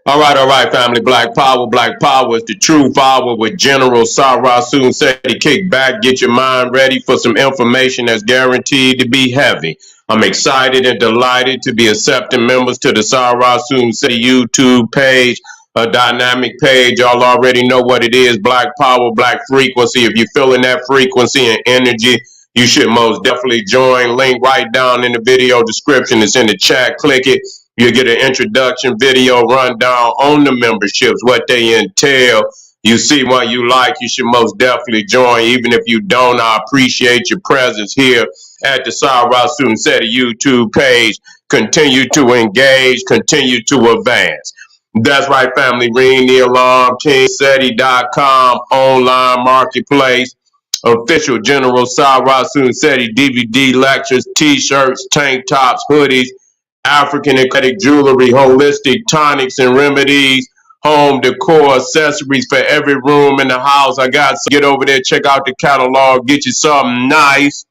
All right, family. Black Power. Black Power is the true power with General Sarah soon said he kick back, get your mind ready for some information that's guaranteed to be heavy. I'm excited and delighted to be accepting members to the Sarah soon say YouTube page, a dynamic page. Y'all already know what it is. Black Power, Black Frequency. If you're feeling that frequency and energy, you should most definitely join. Link right down in the video description. It's in the chat. Click it. You get an introduction video rundown on the memberships, what they entail. You see what you like, you should most definitely join. Even if you don't, I appreciate your presence here at the Sarah Student Center YouTube page. Continue to engage, continue to advance. That's right, family. Ring the alarm, KingSeti.com, online marketplace. Official General Sarah Student Center DVD lectures, t-shirts, tank tops, hoodies, African eclectic jewelry, holistic tonics and remedies, home decor, accessories for every room in the house. I got some. Get over there, check out the catalog, get you something nice,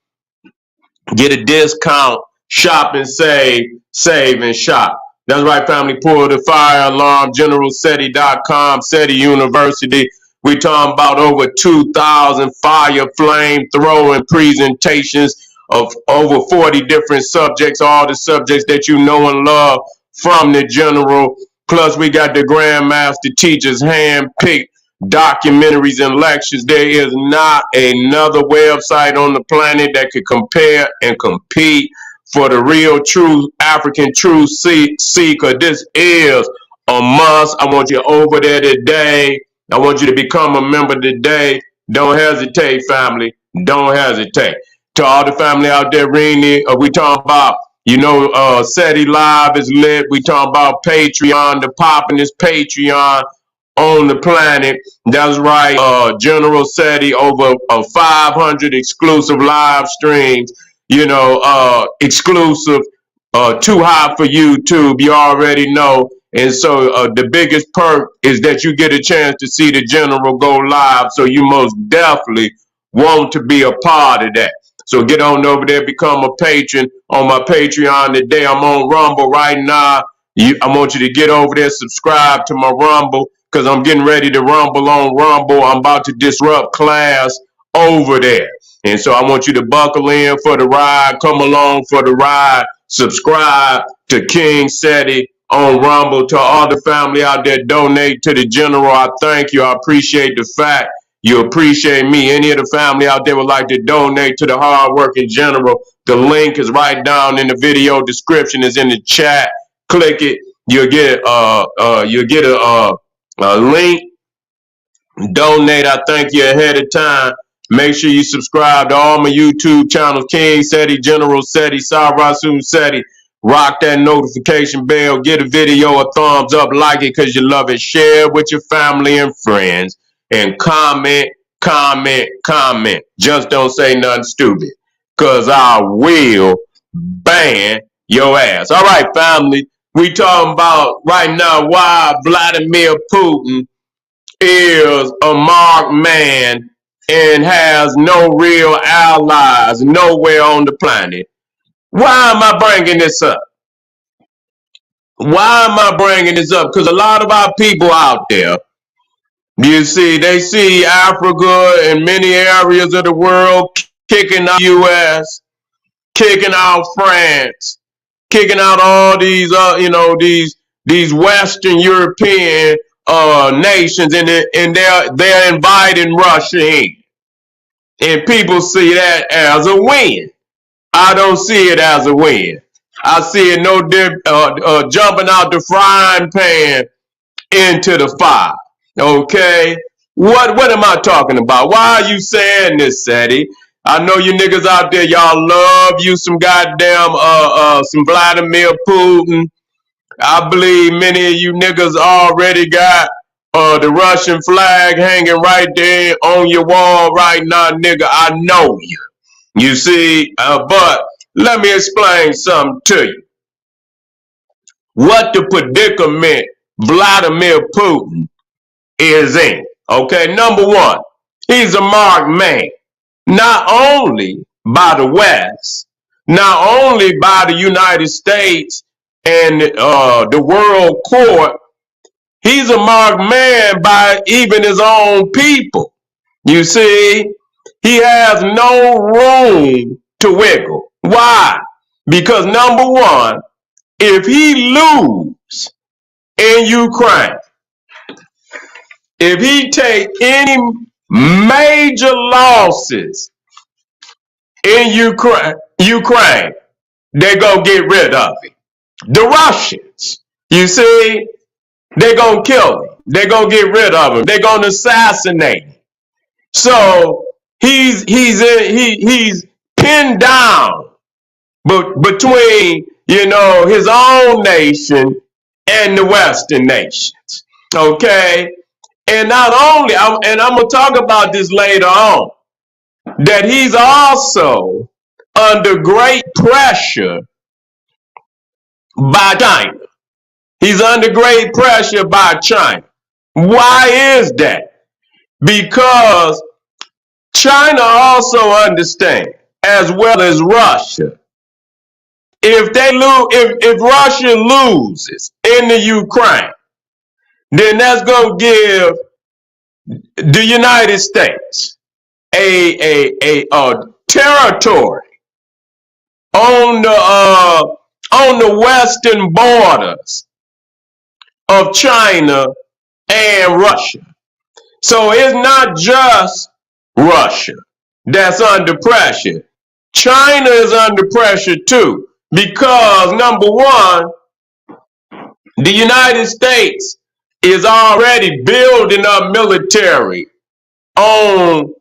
get a discount, shop and save and shop. That's right, family. Pull the fire alarm, generalseti.com, SETI University. We talking about over 2,000 fire flame throwing presentations of over 40 different subjects, all the subjects that you know and love from the general. Plus, we got the Grandmaster teachers hand-picked documentaries and lectures. There is not another website on the planet that could compare and compete for the real, true African truth seeker. This is a must. I want you over there today. I want you to become a member today. Don't hesitate, family. Don't hesitate. To all the family out there, Rini, we talking about, SETI Live is lit. We talking about Patreon, the poppin'est Patreon on the planet. That's right. General SETI, over 500 exclusive live streams, exclusive, too hot for YouTube. You already know. And so the biggest perk is that you get a chance to see the general go live. So you most definitely want to be a part of that. So get on over there, become a patron on my Patreon today. I'm on Rumble right now. I want you to get over there, subscribe to my Rumble, because I'm getting ready to rumble on Rumble. I'm about to disrupt class over there. And so I want you to buckle in for the ride, come along for the ride, subscribe to King SETI on Rumble. To all the family out there, donate to the general. I thank you. I appreciate the fact you appreciate me. Any of the family out there would like to donate to the hardworking general, the link is right down in the video description, is in the chat. Click it. You'll get a link. Donate. I thank you ahead of time. Make sure you subscribe to all my YouTube channels, King SETI, General SETI, Sarah Soon SETI. Rock that notification bell. Get a video a thumbs up. Like it because you love it. Share with your family and friends. And comment. Just don't say nothing stupid, because I will ban your ass. All right, family. We talking about right now why Vladimir Putin is a marked man and has no real allies nowhere on the planet. Why am I bringing this up? Why am I bringing this up? Because a lot of our people out there, you see, they see Africa and many areas of the world kicking out U.S., kicking out France, kicking out all these, these Western European nations, and they're inviting Russia in, and people see that as a win. I don't see it as a win. I see it jumping out the frying pan into the fire. Okay? What am I talking about? Why are you saying this, SETI? I know you niggas out there, y'all love you some goddamn some Vladimir Putin. I believe many of you niggas already got the Russian flag hanging right there on your wall right now, nigga. I know you. You see, but let me explain something to you. What the predicament Vladimir Putin is in. Okay, number one, he's a marked man, not only by the West, not only by the United States and the world court, He's a marked man by even his own people. You see, he has no room to wiggle. Why? Because number one, if he lose in Ukraine, if he take any major losses in Ukraine, they're going to get rid of him. The Russians, you see, they're going to kill him. They're going to get rid of him. They're going to assassinate him. So he's pinned down between, his own nation and the Western nations. Okay? And not only, and I'm going to talk about this later on, that he's also under great pressure by China. He's under great pressure by China. Why is that? Because China also understands, as well as Russia, if Russia loses in the Ukraine, then that's going to give the United States a territory on the western borders of China and Russia. So it's not just Russia that's under pressure. China is under pressure too, because number one, the United States is already building up military on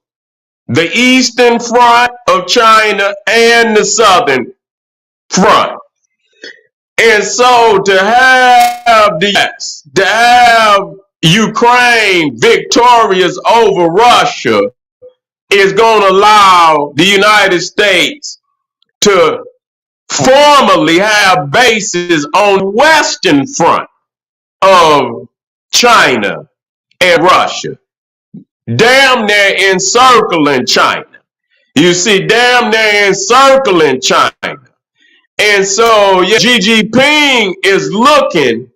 the eastern front of China and the southern front. And so to have to have Ukraine victorious over Russia is going to allow the United States to formally have bases on the western front of China and Russia, damn near encircling China. You see, damn near encircling China. And so Xi Jinping is looking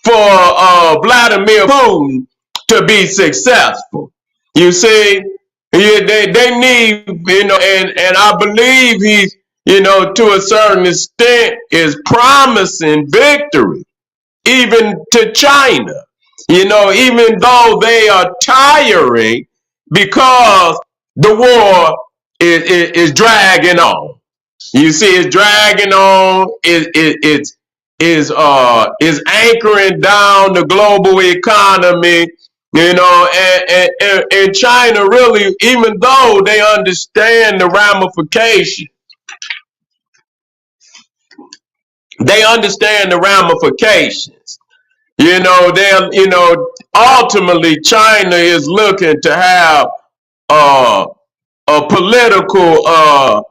for Vladimir Putin to be successful. You see, they need, and I believe he's, to a certain extent is promising victory, even to China, even though they are tiring because the war is dragging on. You see, it's dragging on. It's anchoring down the global economy. And China really, even though they understand the ramifications, ultimately China is looking to have a political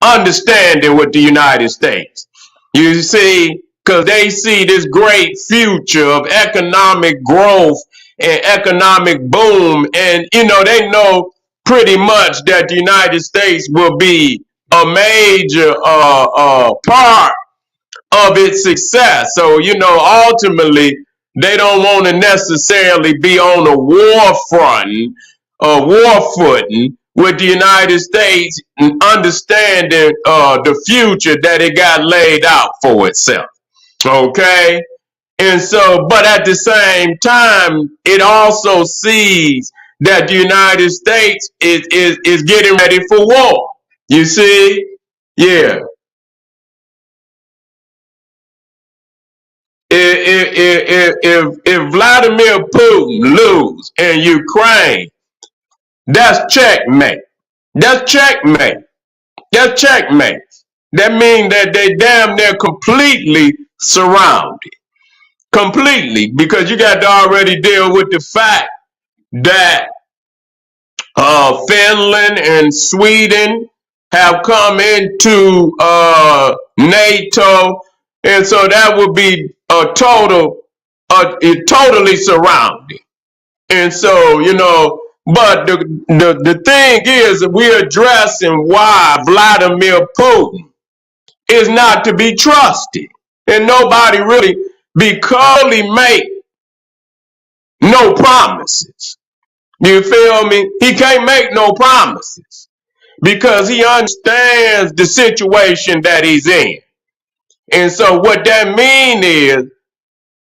understanding with the United States. You see, because they see this great future of economic growth and economic boom, and they know pretty much that the United States will be a major part of its success. So ultimately they don't want to necessarily be on a war footing with the United States, and understanding the future that it got laid out for itself. Okay? And so, but at the same time, it also sees that the United States is getting ready for war. You see? Yeah. If Vladimir Putin lose in Ukraine, that's checkmate. That's checkmate. That's checkmate. That means that they damn near completely surrounded. Completely, because you got to already deal with the fact that Finland and Sweden have come into NATO, and so that would be totally surrounded. And so, but the thing is that we're addressing why Vladimir Putin is not to be trusted. And nobody really, because he make no promises. You feel me? He can't make no promises because he understands the situation that he's in. And so what that means is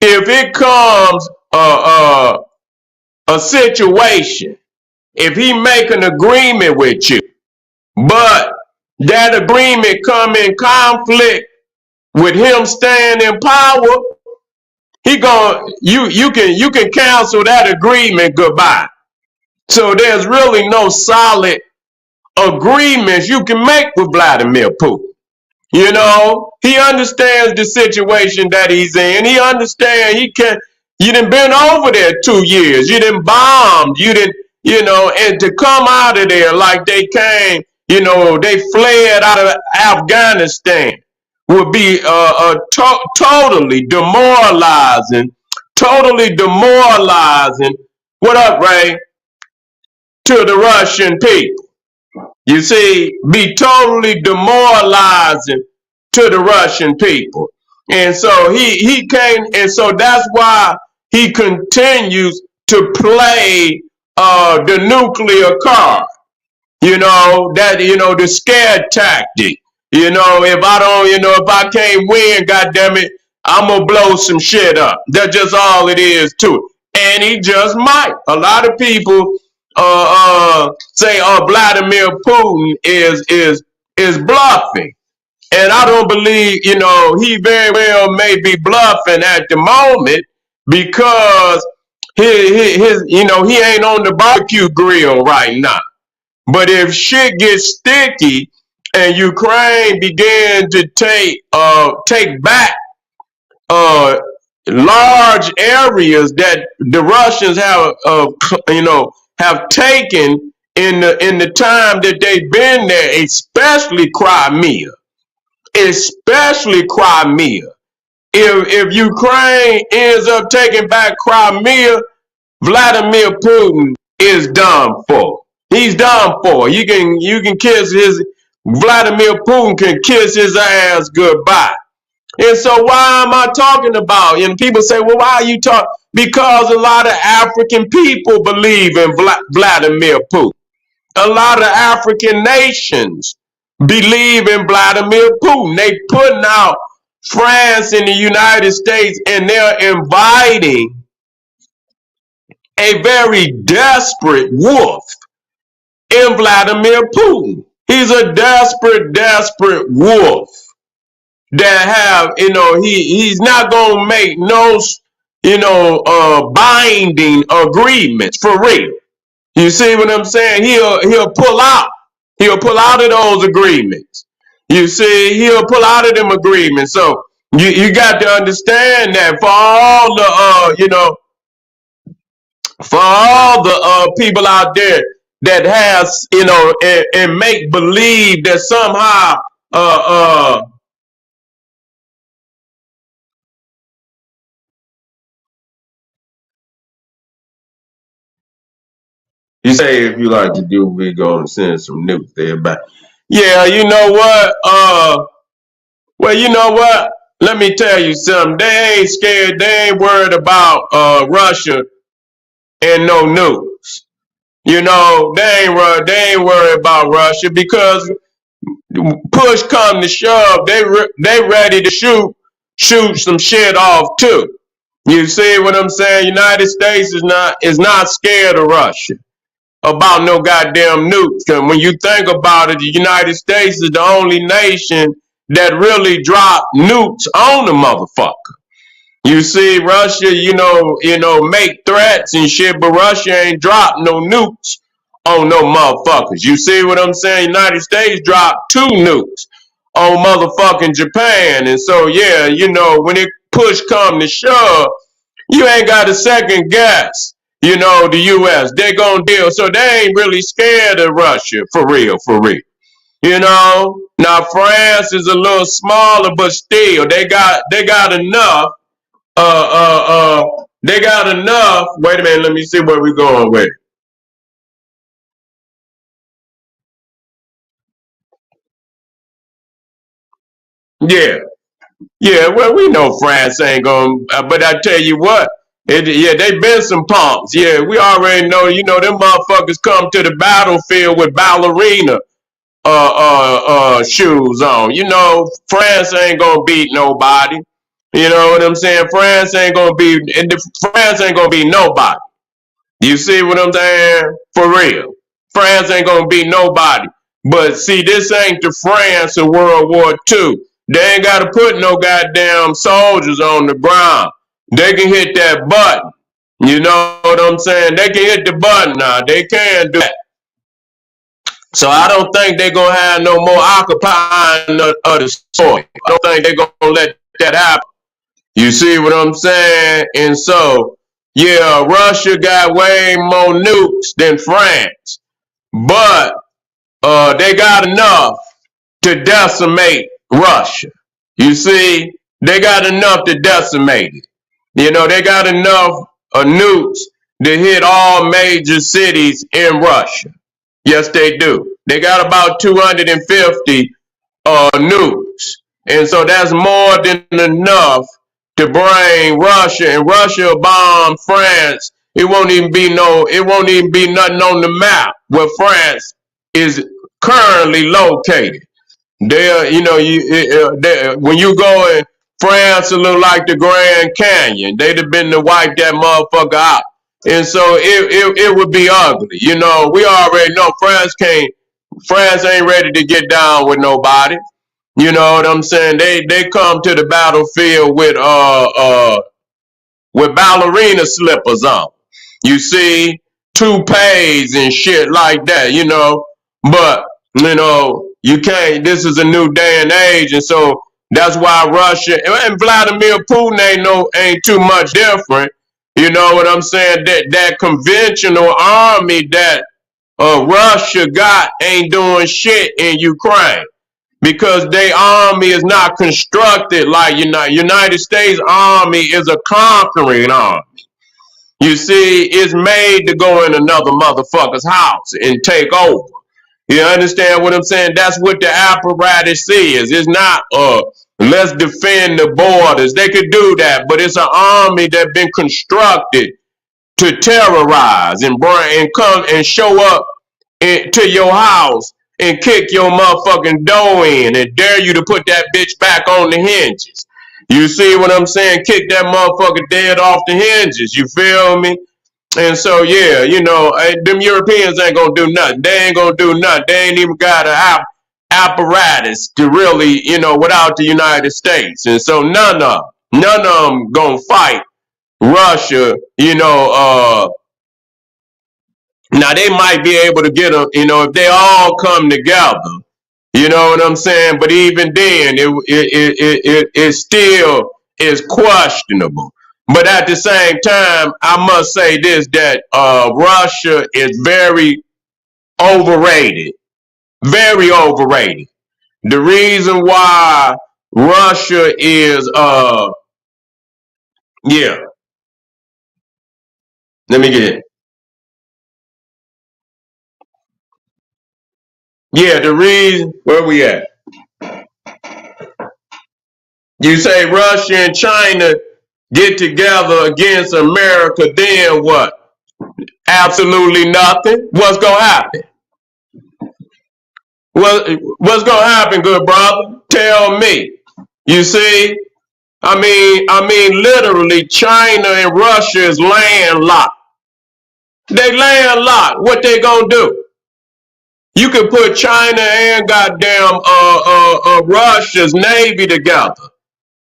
if it comes a situation, if he make an agreement with you, but that agreement come in conflict with him staying in power, he going you can cancel that agreement goodbye. So there's really no solid agreements you can make with Vladimir Putin. You know, he understands the situation that he's in. He understands he can. You done been over there 2 years. You done bombed. You done, and to come out of there like they came, they fled out of Afghanistan would be totally demoralizing. Totally demoralizing. What up, Ray? To the Russian people. You see, be totally demoralizing to the Russian people. And so he came, and so that's why he continues to play the nuclear card. The scare tactic. If I can't win, goddamn it, I'm gonna blow some shit up. That's just all it is to it. And he just might. A lot of people say, "Oh, Vladimir Putin is bluffing," and I don't believe. He very well may be bluffing at the moment because he ain't on the barbecue grill right now. But if shit gets sticky and Ukraine began to take back uh, large areas that the Russians have taken in the time that they've been there, especially Crimea. If Ukraine ends up taking back Crimea, Vladimir Putin is done for. He's done for. You can kiss his Vladimir Putin can kiss his ass goodbye. And so why am I talking about? And people say, well, why are you talking? Because a lot of African people believe in Vladimir Putin. A lot of African nations believe in Vladimir Putin. They putting out France and the United States, and they're inviting a very desperate wolf in Vladimir Putin. He's a desperate wolf that he's not gonna make no binding agreements for real. You see what I'm saying? He'll pull out. He'll pull out of those agreements. You see, he'll pull out of them agreements. So you got to understand that for all the people out there that has and make believe that somehow you say if you like to do, we gonna send some nukes there, but yeah, you know what? Well, you know what? Let me tell you something. They ain't scared. They ain't worried about Russia and no nukes. They ain't worried about Russia because push come to shove, they ready to shoot some shit off too. You see what I'm saying? United States is not scared of Russia about no goddamn nukes. And when you think about it, the United States is the only nation that really dropped nukes on the motherfucker. You see, Russia, make threats and shit, but Russia ain't dropped no nukes on no motherfuckers. You see what I'm saying? United States dropped 2 nukes on motherfucking Japan. And so, yeah, when it push come to shove, you ain't got a second guess. The U.S., they gonna deal. So they ain't really scared of Russia, for real, for real. Now France is a little smaller, but still, they got enough they got enough. Wait a minute, let me see where we're going with. Yeah, yeah. Well, we know France ain't going, but I tell you what, Yeah, they been some punks. Yeah, we already know. You know, them motherfuckers come to the battlefield with ballerina shoes on. You know, France ain't gonna beat nobody. You know what I'm saying? France ain't gonna beat nobody. You see what I'm saying? For real. France ain't gonna beat nobody. But see, this ain't the France of World War II. They ain't gotta put no goddamn soldiers on the ground. They can hit that button. You know what I'm saying? They can hit the button now. They can do that. So I don't think they're gonna have no more occupying of the soil. I don't think they're gonna let that happen. You see what I'm saying? And so, yeah, Russia got way more nukes than France, but they got enough to decimate Russia. You see, they got enough to decimate it. You know, they got enough nukes to hit all major cities in Russia. Yes, they do. They got about 250 nukes. And so that's more than enough to bring Russia, and Russia bomb France. It won't even be nothing on the map where France is currently located. There, you know, when you go in France, it look like the Grand Canyon. They'd have been to wipe that motherfucker out. And so it would be ugly. You know, we already know France ain't ready to get down with nobody. You know what I'm saying? They come to the battlefield with ballerina slippers on. You see, toupees and shit like that, you know. But, you know, you can't, this is a new day and age, and so that's why Russia and Vladimir Putin ain't too much different. You know what I'm saying? That conventional army that Russia got ain't doing shit in Ukraine because their army is not constructed like United States army is a conquering army. You see, it's made to go in another motherfucker's house and take over. You understand what I'm saying? That's what the apparatus is. It's not let's defend the borders. They could do that, but it's an army that's been constructed to terrorize and bring and come and show up to your house and kick your motherfucking door in and dare you to put that bitch back on the hinges. You see what I'm saying? Kick that motherfucker dead off the hinges. You feel me? And so, yeah, you know, them Europeans ain't gonna do nothing. They ain't gonna do nothing. They ain't even got an apparatus to really, you know, without the United States. And so none of them gonna fight Russia, you know. Now they might be able to get them, you know, if they all come together. You know what I'm saying? But even then, it still is questionable. But at the same time, I must say this, that Russia is very overrated. Very overrated. The reason why Russia is yeah, let me get it. Yeah, the reason where we at? You say Russia and China get together against America, then what? Absolutely nothing. What's gonna happen? What's gonna happen, good brother? Tell me. You see, literally, China and Russia is landlocked. They landlocked. What they gonna do? You could put China and goddamn Russia's navy together.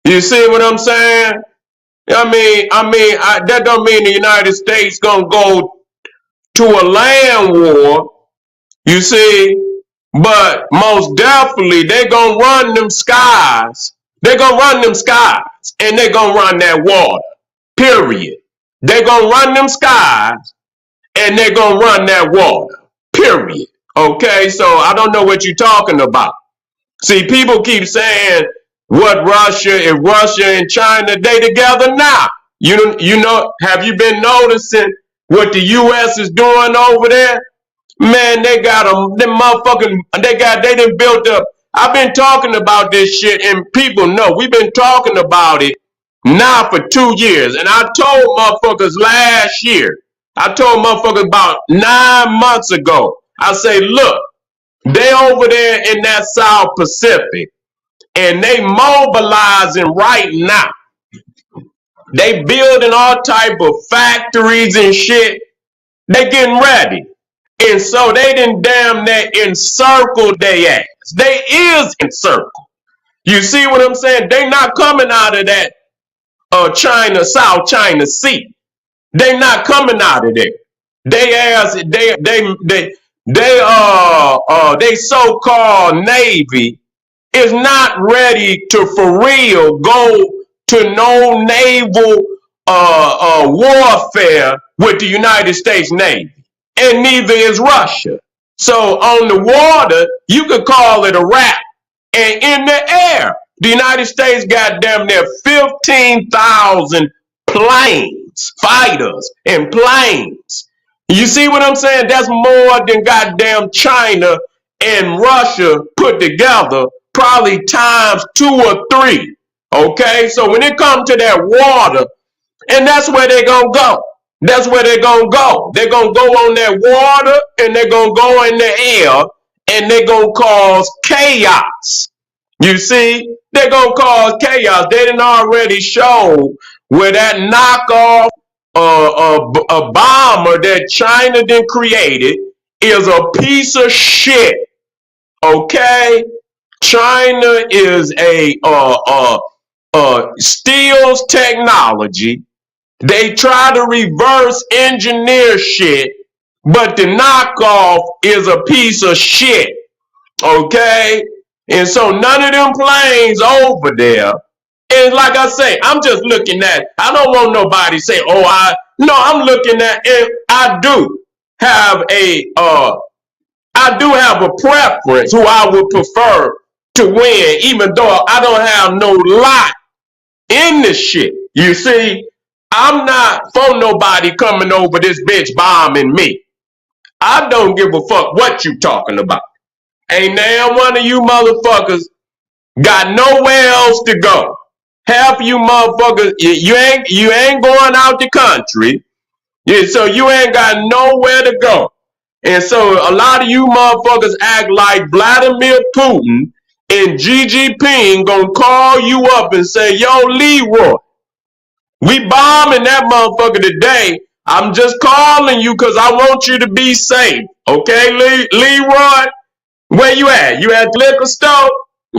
You see what I'm saying? That don't mean the United States gonna go to a land war. You see, but most definitely they gonna run them skies. They gonna run them skies, and they gonna run that water. Period. They gonna run them skies, and they gonna run that water. Period. Okay, so I don't know what you're talking about. See, people keep saying what Russia, if Russia and China, they together now. You know, have you been noticing what the U.S. is doing over there? Man, they got them motherfucking, they done built up. I've been talking about this shit and people know. We've been talking about it now for 2 years. And I told motherfuckers last year, I told motherfuckers about 9 months ago, I say, look, they over there in that South Pacific and they mobilizing right now. They building all type of factories and shit. They getting ready. And so they done damn near encircled their ass. They is encircled. You see what I'm saying? They not coming out of that China, South China Sea. They not coming out of there. They so-called Navy is not ready to for real go to no naval warfare with the United States Navy. And neither is Russia. So on the water, you could call it a wrap. And in the air, the United States got damn near 15,000 planes, fighters, and planes. You see what I'm saying? That's more than goddamn China and Russia put together, probably times 2 or 3. Okay, so when it comes to that water, and that's where they're gonna go. That's where they're gonna go. They're gonna go on that water and they're gonna go in the air and they're gonna cause chaos. You see, they're gonna cause chaos. They didn't already show where that knockoff a bomber that China then created is a piece of shit. Okay, China is a steals technology. They try to reverse engineer shit, but the knockoff is a piece of shit. Okay? And so none of them planes over there. And like I say, I'm just looking at, I don't want nobody to say, oh, I'm looking at it. I do have a preference who I would prefer to win, even though I don't have no lot in this shit. You see, I'm not for nobody coming over this bitch bombing me. I don't give a fuck what you talking about. Ain't now one of you motherfuckers got nowhere else to go. Half of you motherfuckers, you ain't going out the country. Yeah, so you ain't got nowhere to go. And so a lot of you motherfuckers act like Vladimir Putin and Xi Jinping gonna call you up and say, yo, Leroy, we bombing that motherfucker today. I'm just calling you because I want you to be safe. Okay, Leroy? Where you at? You at the liquor store?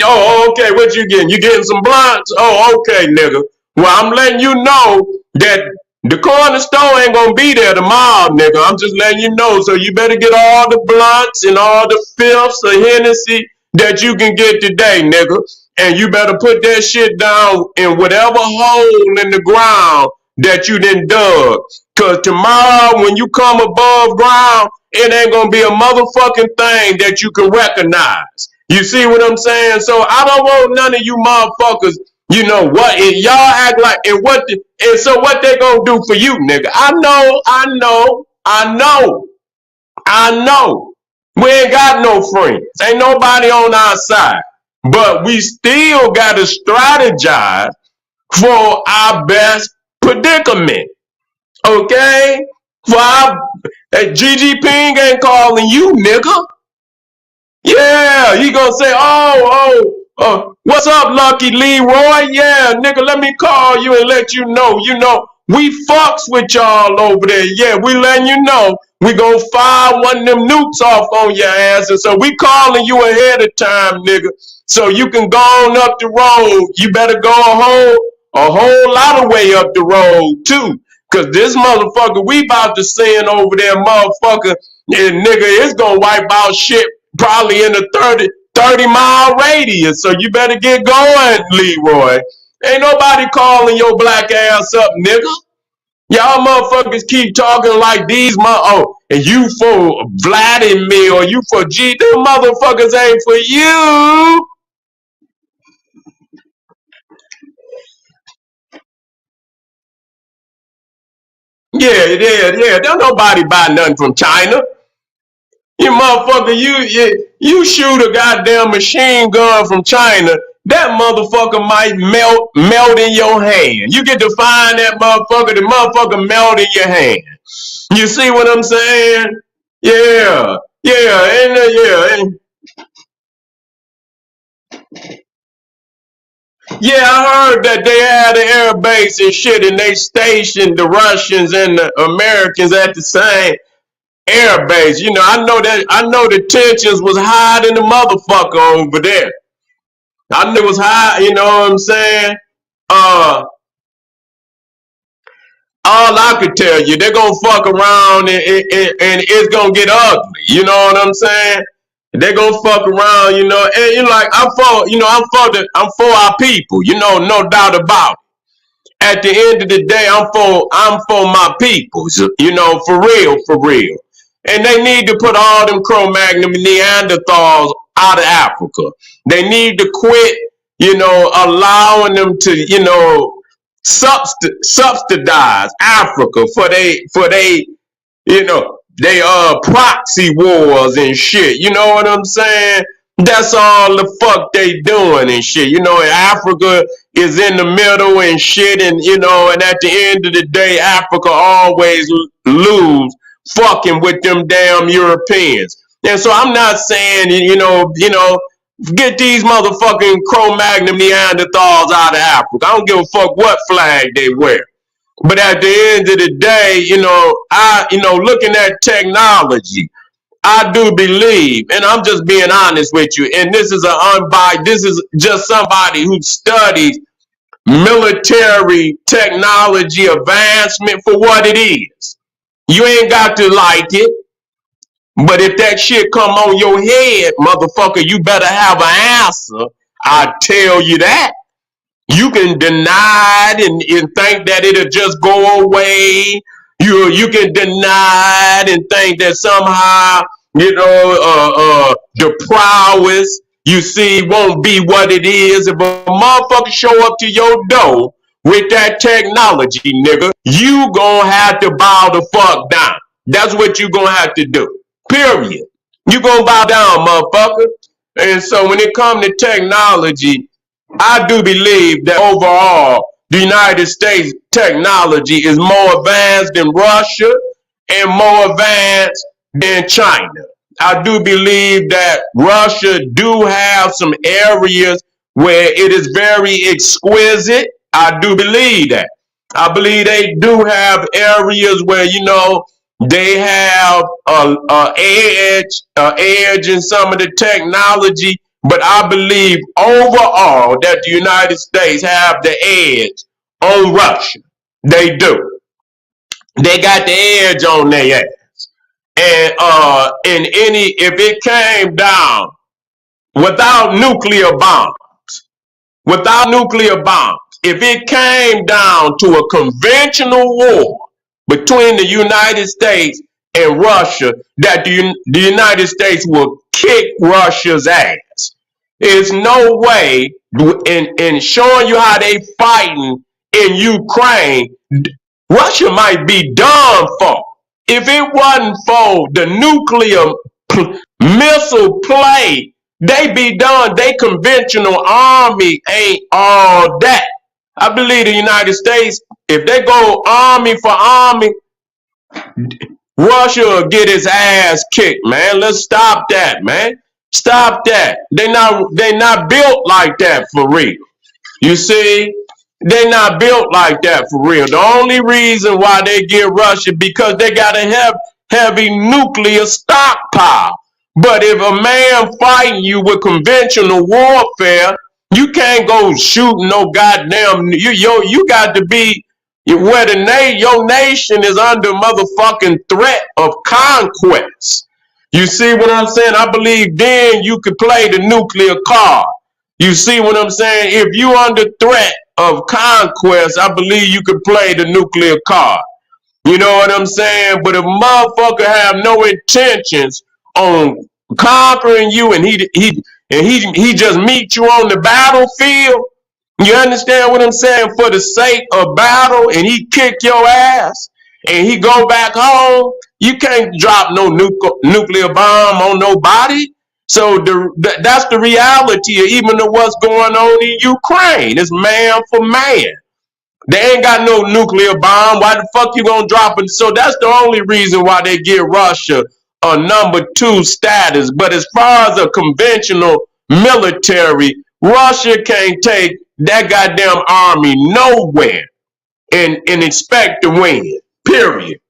Oh, okay. What you getting? You getting some blunts? Oh, okay, nigga. Well, I'm letting you know that the corner store ain't gonna be there tomorrow, nigga. I'm just letting you know. So you better get all the blunts and all the fifths of Hennessy that you can get today, nigga. And you better put that shit down in whatever hole in the ground that you done dug. Cause tomorrow when you come above ground, it ain't gonna be a motherfucking thing that you can recognize. You see what I'm saying? So I don't want none of you motherfuckers, you know what, and y'all act like, and so what they gonna do for you, nigga? I know. We ain't got no friends. Ain't nobody on our side. But we still gotta strategize for our best predicament. Okay? For our Xi Jinping ain't calling you, nigga. Yeah, he gonna say, what's up, Lucky Leroy? Yeah, nigga, let me call you and let you know, we fucks with y'all over there. Yeah, we letting you know we gonna fire one of them nukes off on your ass. And so we calling you ahead of time, nigga. So you can go on up the road. You better go a whole lot of way up the road, too. Cause this motherfucker we about to send over there, motherfucker, and nigga, it's gonna wipe out shit probably in a 30-mile radius. So you better get going, Leroy. Ain't nobody calling your black ass up, nigga. Y'all motherfuckers keep talking like these and you for Vladimir or you for G. Them motherfuckers ain't for you. Yeah. Don't nobody buy nothing from China. You motherfucker, you shoot a goddamn machine gun from China, that motherfucker might melt in your hand. You get to find that motherfucker, the motherfucker melt in your hand. You see what I'm saying? Yeah, yeah, yeah. I heard that they had an air base and shit, and they stationed the Russians and the Americans at the same air base. You know, I know that. I know the tensions was high than the motherfucker over there. I knew it was high. You know what I'm saying? Uh, all I could tell you, they're gonna fuck around and it's gonna get ugly. You know what I'm saying? They're gonna fuck around, you know, and you like I'm for our people, you know, no doubt about it. At the end of the day, I'm for my people, you know, for real, for real. And they need to put all them Cro-Magnon Neanderthals out of Africa. They need to quit, you know, allowing them to, you know, subsidize Africa for they you know, they proxy wars and shit. You know what I'm saying? That's all the fuck they doing and shit. You know, Africa is in the middle and shit, and you know, and at the end of the day, Africa always lose fucking with them damn Europeans. And so I'm not saying, get these motherfucking Cro-Magnon Neanderthals out of Africa. I don't give a fuck what flag they wear. But at the end of the day, looking at technology, I do believe, and I'm just being honest with you, and this is this is just somebody who studies military technology advancement for what it is. You ain't got to like it, but if that shit come on your head, motherfucker, you better have an answer. I tell you that. You can deny it and think that it'll just go away. You can deny it and think that somehow, the prowess you see won't be what it is. If a motherfucker show up to your door with that technology, nigga, you gonna have to bow the fuck down. That's what you gonna have to do. Period. You gonna bow down, motherfucker. And so when it comes to technology, I do believe that overall, the United States technology is more advanced than Russia and more advanced than China. I do believe that Russia do have some areas where it is very exquisite. I do believe that. I believe they do have areas where, they have a edge in some of the technology, but I believe overall that the United States have the edge on Russia. They do. They got the edge on their ass. And if it came down without nuclear bombs, if it came down to a conventional war between the United States and Russia, that the United States will kick Russia's ass. There's no way in showing you how they fighting in Ukraine, Russia might be done for. If it wasn't for the nuclear missile play, they be done. They conventional army ain't all that. I believe the United States, if they go army for army, Russia will get his ass kicked, man. Let's stop that, man. Stop that. They not built like that for real. You see, they're not built like that for real. The only reason why they get Russia because they got a heavy nuclear stockpile. But if a man fighting you with conventional warfare, you can't go shooting no goddamn. You got to be where your nation is under motherfucking threat of conquest. You see what I'm saying? I believe then you could play the nuclear card. You see what I'm saying? If you under threat of conquest, I believe you could play the nuclear card. You know what I'm saying? But if motherfucker have no intentions on conquering you and he just meet you on the battlefield, you understand what I'm saying? For the sake of battle, and he kick your ass and he go back home, you can't drop no nuclear bomb on nobody. So that's the reality of even of what's going on in Ukraine. It's man for man. They ain't got no nuclear bomb. Why the fuck you gonna drop it? So that's the only reason why they give Russia a #2 status. But as far as a conventional military, Russia can't take that goddamn army nowhere and expect to win. Period.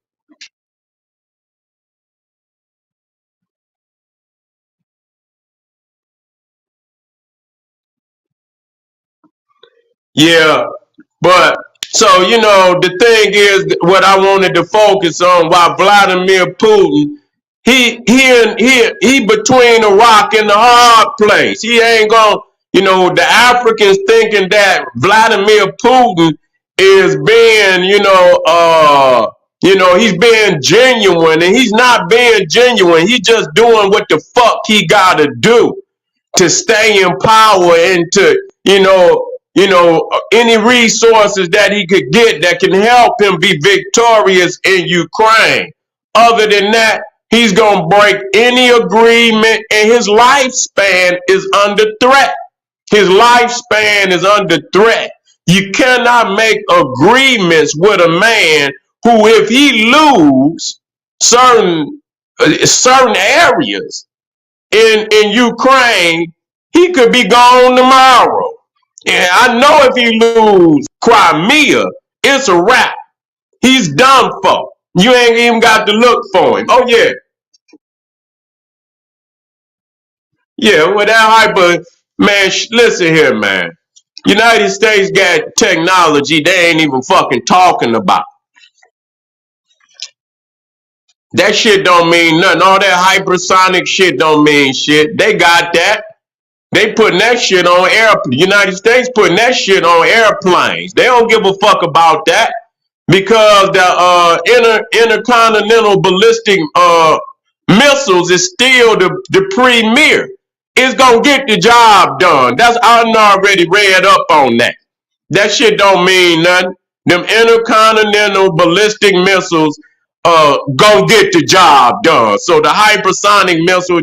Yeah, but so the thing is, what I wanted to focus on, why Vladimir Putin, he between a rock and a hard place. He ain't gonna, the Africans thinking that Vladimir Putin is being, he's being genuine, and he's not being genuine. He's just doing what the fuck he gotta do to stay in power and to any resources that he could get that can help him be victorious in Ukraine. Other than that, he's gonna break any agreement, and his lifespan is under threat. His lifespan is under threat. You cannot make agreements with a man who, if he lose certain areas in Ukraine, he could be gone tomorrow. And I know if he lose Crimea, it's a wrap. He's done for. You ain't even got to look for him. Oh yeah, yeah. With that hyper, man. Listen here, man. United States got technology they ain't even fucking talking about. That shit don't mean nothing. All that hypersonic shit don't mean shit. They got that. They putting that shit on United States putting that shit on airplanes. They don't give a fuck about that because the intercontinental ballistic missiles is still the premier. It's gonna get the job done. That's I already read up on that. That shit don't mean nothing. Them intercontinental ballistic missiles gonna get the job done. So the hypersonic missile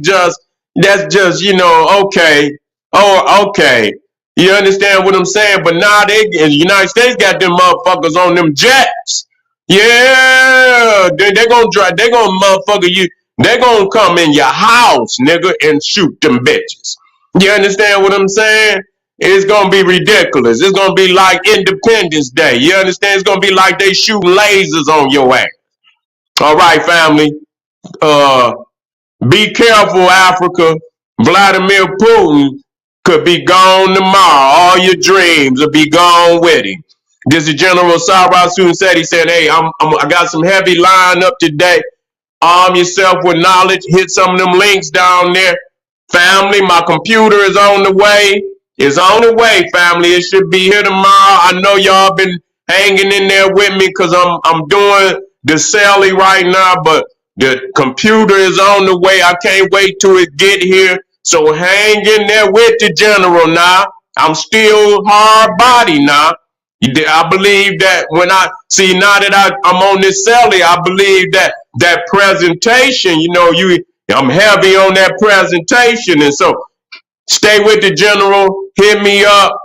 that's just okay. Oh, okay. You understand what I'm saying? But now the United States got them motherfuckers on them jets. Yeah, they gonna drive. They gonna motherfucker you. They gonna come in your house, nigga, and shoot them bitches. You understand what I'm saying? It's gonna be ridiculous. It's gonna be like Independence Day. You understand? It's gonna be like they shooting lasers on your ass. All right, family. Uh, be careful, Africa. Vladimir Putin could be gone tomorrow. All your dreams will be gone with him. This is General Sarasun said. He said, "Hey, I got some heavy line up today. Arm yourself with knowledge. Hit some of them links down there. Family, my computer is on the way. It's on the way, family. It should be here tomorrow. I know y'all been hanging in there with me because I'm doing the celly right now, but the computer is on the way. I can't wait till it get here. So hang in there with the general now. I'm still hard body now. I believe that when I see now that I'm on this celly, I believe that presentation, I'm heavy on that presentation. And so stay with the general, hit me up,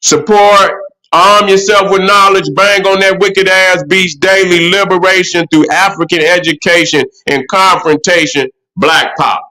support, arm yourself with knowledge, bang on that wicked ass beast daily, liberation through African education and confrontation, Black Power.